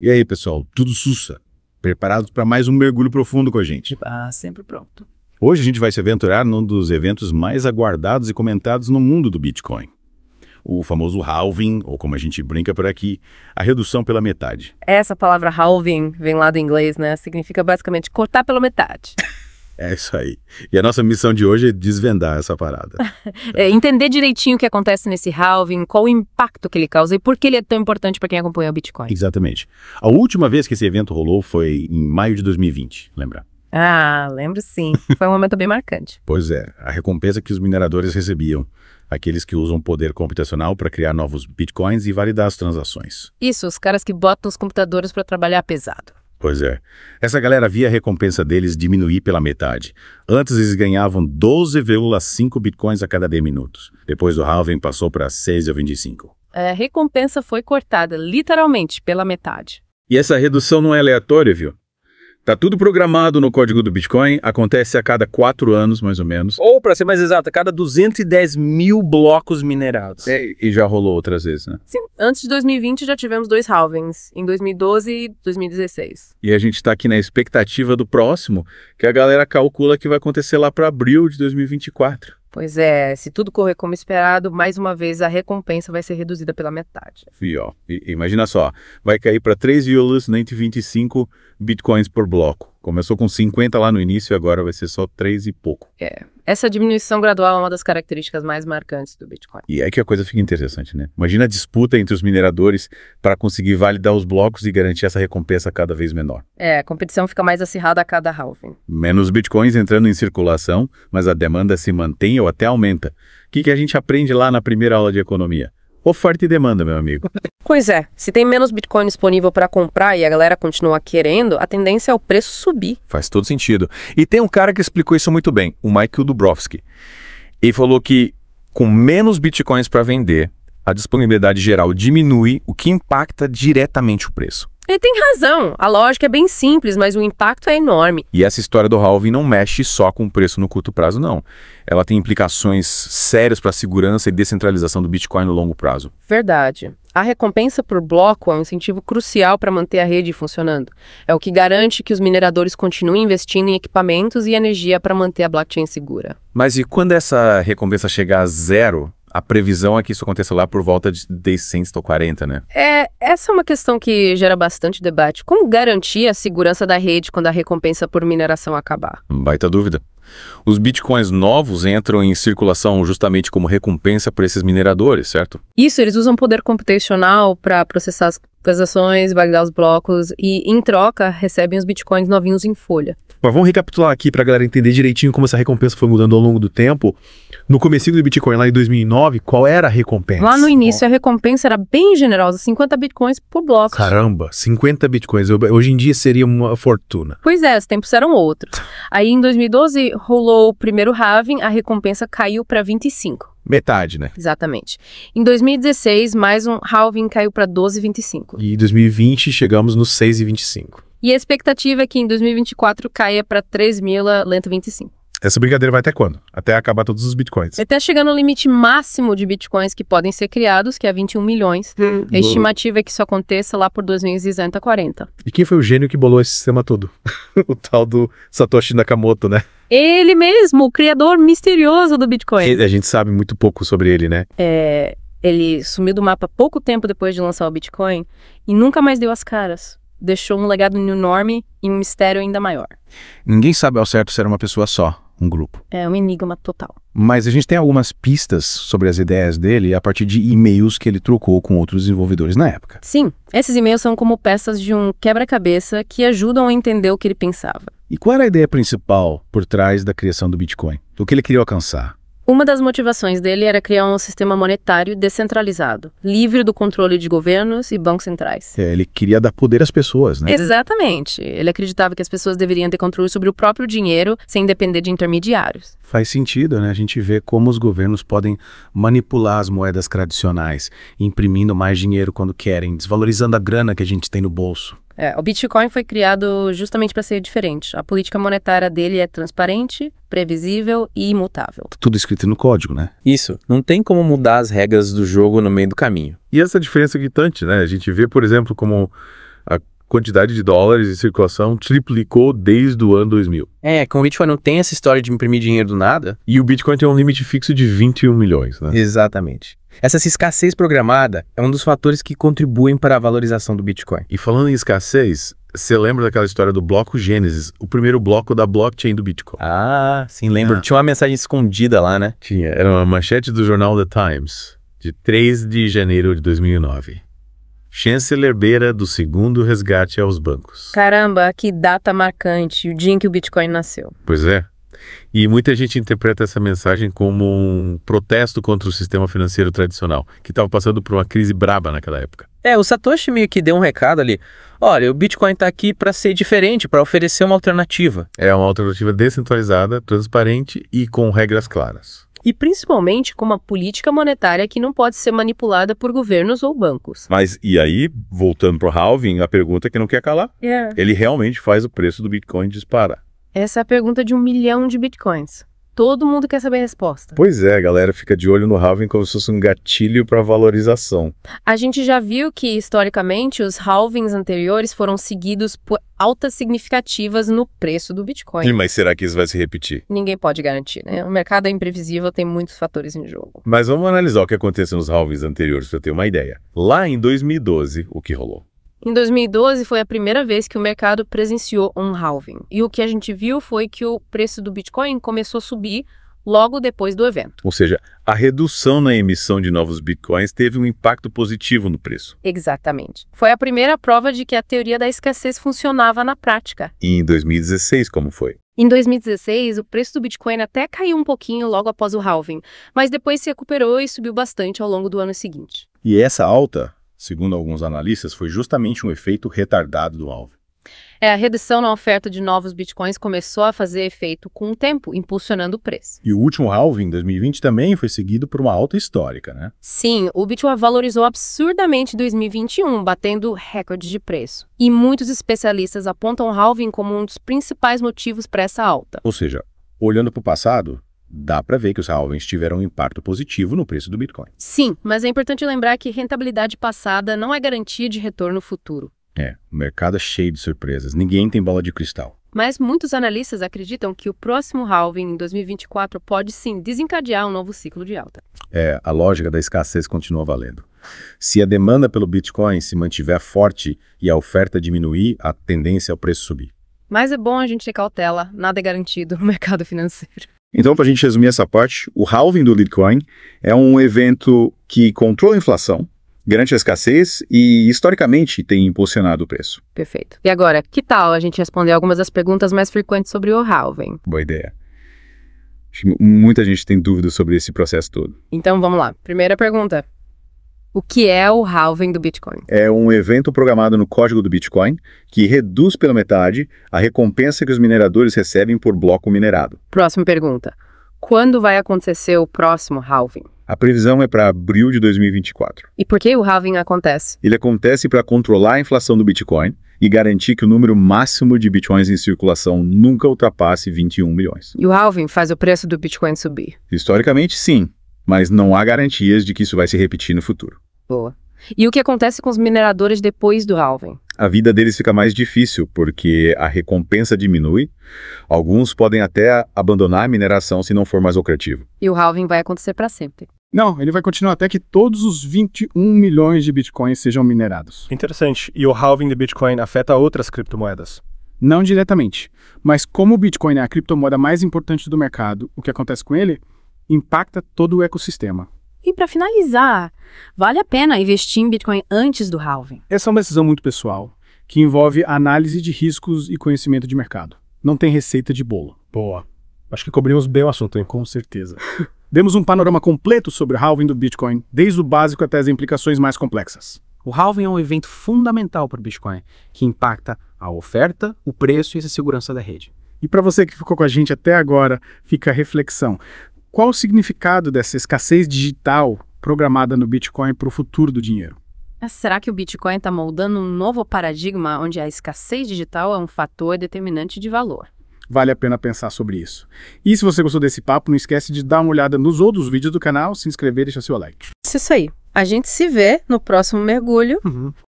E aí, pessoal, tudo sussa? Preparados para mais um mergulho profundo com a gente? Sempre pronto. Hoje a gente vai se aventurar num dos eventos mais aguardados e comentados no mundo do Bitcoin. O famoso halving, ou como a gente brinca por aqui, a redução pela metade. Essa palavra halving vem lá do inglês, né? Significa basicamente cortar pela metade. É isso aí. E a nossa missão de hoje é desvendar essa parada. Entender direitinho o que acontece nesse halving, qual o impacto que ele causa e por que ele é tão importante para quem acompanha o Bitcoin. Exatamente. A última vez que esse evento rolou foi em maio de 2020, lembra? Ah, lembro sim. Foi um momento bem marcante. Pois é, a recompensa que os mineradores recebiam, aqueles que usam poder computacional para criar novos bitcoins e validar as transações. Isso, os caras que botam os computadores para trabalhar pesado. Pois é. Essa galera via a recompensa deles diminuir pela metade. Antes eles ganhavam 12,5 bitcoins a cada 10 minutos. Depois do halving passou para 6,25. A recompensa foi cortada, literalmente, pela metade. E essa redução não é aleatória, viu? Tá tudo programado no código do Bitcoin, acontece a cada 4 anos, mais ou menos. Ou, para ser mais exato, a cada 210 mil blocos minerados. E já rolou outras vezes, né? Sim, antes de 2020 já tivemos 2 halvings, em 2012 e 2016. E a gente tá aqui na expectativa do próximo, que a galera calcula que vai acontecer lá para abril de 2024. Pois é, se tudo correr como esperado, mais uma vez a recompensa vai ser reduzida pela metade. E ó, imagina só, vai cair para 3,925 bitcoins por bloco. Começou com 50 lá no início e agora vai ser só 3 e pouco. Essa diminuição gradual é uma das características mais marcantes do Bitcoin. E é que a coisa fica interessante, né? Imagina a disputa entre os mineradores para conseguir validar os blocos e garantir essa recompensa cada vez menor. A competição fica mais acirrada a cada halving. Menos bitcoins entrando em circulação, mas a demanda se mantém ou até aumenta. O que a gente aprende lá na primeira aula de economia? Oferta e demanda, meu amigo. Pois é, se tem menos Bitcoin disponível para comprar e a galera continua querendo, a tendência é o preço subir. Faz todo sentido. E tem um cara que explicou isso muito bem, o Michael Dubrovsky. Ele falou que com menos bitcoins para vender, a disponibilidade geral diminui, o que impacta diretamente o preço. Ele tem razão, a lógica é bem simples, mas o impacto é enorme. E essa história do halving não mexe só com o preço no curto prazo, não. Ela tem implicações sérias para a segurança e descentralização do Bitcoin no longo prazo. Verdade. A recompensa por bloco é um incentivo crucial para manter a rede funcionando. É o que garante que os mineradores continuem investindo em equipamentos e energia para manter a blockchain segura. Mas e quando essa recompensa chegar a zero, a previsão é que isso aconteça lá por volta de 140, né? Essa é uma questão que gera bastante debate. Como garantir a segurança da rede quando a recompensa por mineração acabar? Baita dúvida. Os bitcoins novos entram em circulação justamente como recompensa por esses mineradores, certo? Isso, eles usam poder computacional para processar as transações, validar os blocos e, em troca, recebem os bitcoins novinhos em folha. Mas vamos recapitular aqui para a galera entender direitinho como essa recompensa foi mudando ao longo do tempo. No comecinho do Bitcoin, lá em 2009, qual era a recompensa? Lá no início, a recompensa era bem generosa, 50 bitcoins por bloco. Caramba, 50 bitcoins. Hoje em dia seria uma fortuna. Pois é, os tempos eram outros. Aí, em 2012, rolou o primeiro halving, a recompensa caiu para 25. Metade, né? Exatamente. Em 2016, mais um halving caiu para 12,25. E em 2020, chegamos nos 6,25. E a expectativa é que em 2024 caia para 3.125. Essa brincadeira vai até quando? Até acabar todos os bitcoins. Até chegar no limite máximo de bitcoins que podem ser criados, que é 21 milhões. A estimativa é que isso aconteça lá por 2040. E quem foi o gênio que bolou esse sistema todo? O tal do Satoshi Nakamoto, né? Ele mesmo, o criador misterioso do Bitcoin. A gente sabe muito pouco sobre ele, né? Ele sumiu do mapa pouco tempo depois de lançar o Bitcoin e nunca mais deu as caras. Deixou um legado enorme e um mistério ainda maior. Ninguém sabe ao certo se era uma pessoa só, um grupo. É um enigma total. Mas a gente tem algumas pistas sobre as ideias dele a partir de e-mails que ele trocou com outros desenvolvedores na época. Sim, esses e-mails são como peças de um quebra-cabeça que ajudam a entender o que ele pensava. E qual era a ideia principal por trás da criação do Bitcoin? O que ele queria alcançar? Uma das motivações dele era criar um sistema monetário descentralizado, livre do controle de governos e bancos centrais. Ele queria dar poder às pessoas, né? Exatamente. Ele acreditava que as pessoas deveriam ter controle sobre o próprio dinheiro sem depender de intermediários. Faz sentido, né? A gente vê como os governos podem manipular as moedas tradicionais, imprimindo mais dinheiro quando querem, desvalorizando a grana que a gente tem no bolso. O Bitcoin foi criado justamente para ser diferente. A política monetária dele é transparente, previsível e imutável. Tudo escrito no código, né? Isso, não tem como mudar as regras do jogo no meio do caminho. E essa diferença gritante, né? A gente vê, por exemplo, como quantidade de dólares em circulação triplicou desde o ano 2000. Com o Bitcoin não tem essa história de imprimir dinheiro do nada. E o Bitcoin tem um limite fixo de 21 milhões, né? Exatamente. Essa escassez programada é um dos fatores que contribuem para a valorização do Bitcoin. E falando em escassez, você lembra daquela história do bloco Gênesis, o primeiro bloco da blockchain do Bitcoin? Ah, sim, lembro. Tinha uma mensagem escondida lá, né? Tinha, era uma manchete do jornal The Times, de 3 de janeiro de 2009. Chancellor beira do segundo resgate aos bancos. Caramba, que data marcante, o dia em que o Bitcoin nasceu. Pois é. E muita gente interpreta essa mensagem como um protesto contra o sistema financeiro tradicional, que estava passando por uma crise braba naquela época. O Satoshi meio que deu um recado ali. Olha, o Bitcoin está aqui para ser diferente, para oferecer uma alternativa. É uma alternativa descentralizada, transparente e com regras claras. E principalmente com uma política monetária que não pode ser manipulada por governos ou bancos. Mas, e aí, voltando para o halving, a pergunta que não quer calar. Ele realmente faz o preço do Bitcoin disparar. Essa é a pergunta de 1 milhão de Bitcoins. Todo mundo quer saber a resposta. Pois é, a galera fica de olho no halving como se fosse um gatilho para valorização. A gente já viu que, historicamente, os halvings anteriores foram seguidos por altas significativas no preço do Bitcoin. Mas será que isso vai se repetir? Ninguém pode garantir, né? O mercado é imprevisível, tem muitos fatores em jogo. Mas vamos analisar o que aconteceu nos halvings anteriores para ter uma ideia. Lá em 2012, o que rolou? Em 2012 foi a primeira vez que o mercado presenciou um halving. E o que a gente viu foi que o preço do Bitcoin começou a subir logo depois do evento. Ou seja, a redução na emissão de novos Bitcoins teve um impacto positivo no preço. Exatamente. Foi a primeira prova de que a teoria da escassez funcionava na prática. E em 2016, como foi? Em 2016, o preço do Bitcoin até caiu um pouquinho logo após o halving, mas depois se recuperou e subiu bastante ao longo do ano seguinte. E essa alta, segundo alguns analistas, foi justamente um efeito retardado do halving. A redução na oferta de novos Bitcoins começou a fazer efeito com o tempo, impulsionando o preço. E o último halving, em 2020, também foi seguido por uma alta histórica, né? Sim, o Bitcoin valorizou absurdamente em 2021, batendo recordes de preço. E muitos especialistas apontam o halving como um dos principais motivos para essa alta. Ou seja, olhando para o passado, dá para ver que os halvings tiveram um impacto positivo no preço do Bitcoin. Sim, mas é importante lembrar que rentabilidade passada não é garantia de retorno futuro. O mercado é cheio de surpresas, ninguém tem bola de cristal. Mas muitos analistas acreditam que o próximo halving em 2024 pode sim desencadear um novo ciclo de alta. A lógica da escassez continua valendo. Se a demanda pelo Bitcoin se mantiver forte e a oferta diminuir, a tendência é o preço subir. Mas é bom a gente ter cautela, nada é garantido no mercado financeiro. Então, para a gente resumir essa parte, o halving do Bitcoin é um evento que controla a inflação, garante a escassez e, historicamente, tem impulsionado o preço. Perfeito. E agora, que tal a gente responder algumas das perguntas mais frequentes sobre o halving? Boa ideia. Acho que muita gente tem dúvidas sobre esse processo todo. Então, vamos lá. Primeira pergunta. O que é o halving do Bitcoin? É um evento programado no código do Bitcoin que reduz pela metade a recompensa que os mineradores recebem por bloco minerado. Próxima pergunta. Quando vai acontecer o próximo halving? A previsão é para abril de 2024. E por que o halving acontece? Ele acontece para controlar a inflação do Bitcoin e garantir que o número máximo de Bitcoins em circulação nunca ultrapasse 21 milhões. E o halving faz o preço do Bitcoin subir? Historicamente, sim, mas não há garantias de que isso vai se repetir no futuro. Boa. E o que acontece com os mineradores depois do halving? A vida deles fica mais difícil porque a recompensa diminui. Alguns podem até abandonar a mineração se não for mais lucrativo. E o halving vai acontecer para sempre? Não, ele vai continuar até que todos os 21 milhões de bitcoins sejam minerados. Interessante. E o halving do Bitcoin afeta outras criptomoedas? Não diretamente, mas como o Bitcoin é a criptomoeda mais importante do mercado, o que acontece com ele impacta todo o ecossistema. E para finalizar, vale a pena investir em Bitcoin antes do halving? Essa é uma decisão muito pessoal, que envolve análise de riscos e conhecimento de mercado. Não tem receita de bolo. Boa. Acho que cobrimos bem o assunto, hein? Com certeza. Demos um panorama completo sobre o halving do Bitcoin, desde o básico até as implicações mais complexas. O halving é um evento fundamental para o Bitcoin, que impacta a oferta, o preço e a segurança da rede. E para você que ficou com a gente até agora, fica a reflexão. Qual o significado dessa escassez digital programada no Bitcoin para o futuro do dinheiro? Será que o Bitcoin está moldando um novo paradigma onde a escassez digital é um fator determinante de valor? Vale a pena pensar sobre isso. E se você gostou desse papo, não esquece de dar uma olhada nos outros vídeos do canal, se inscrever e deixar seu like. Isso aí. A gente se vê no próximo mergulho.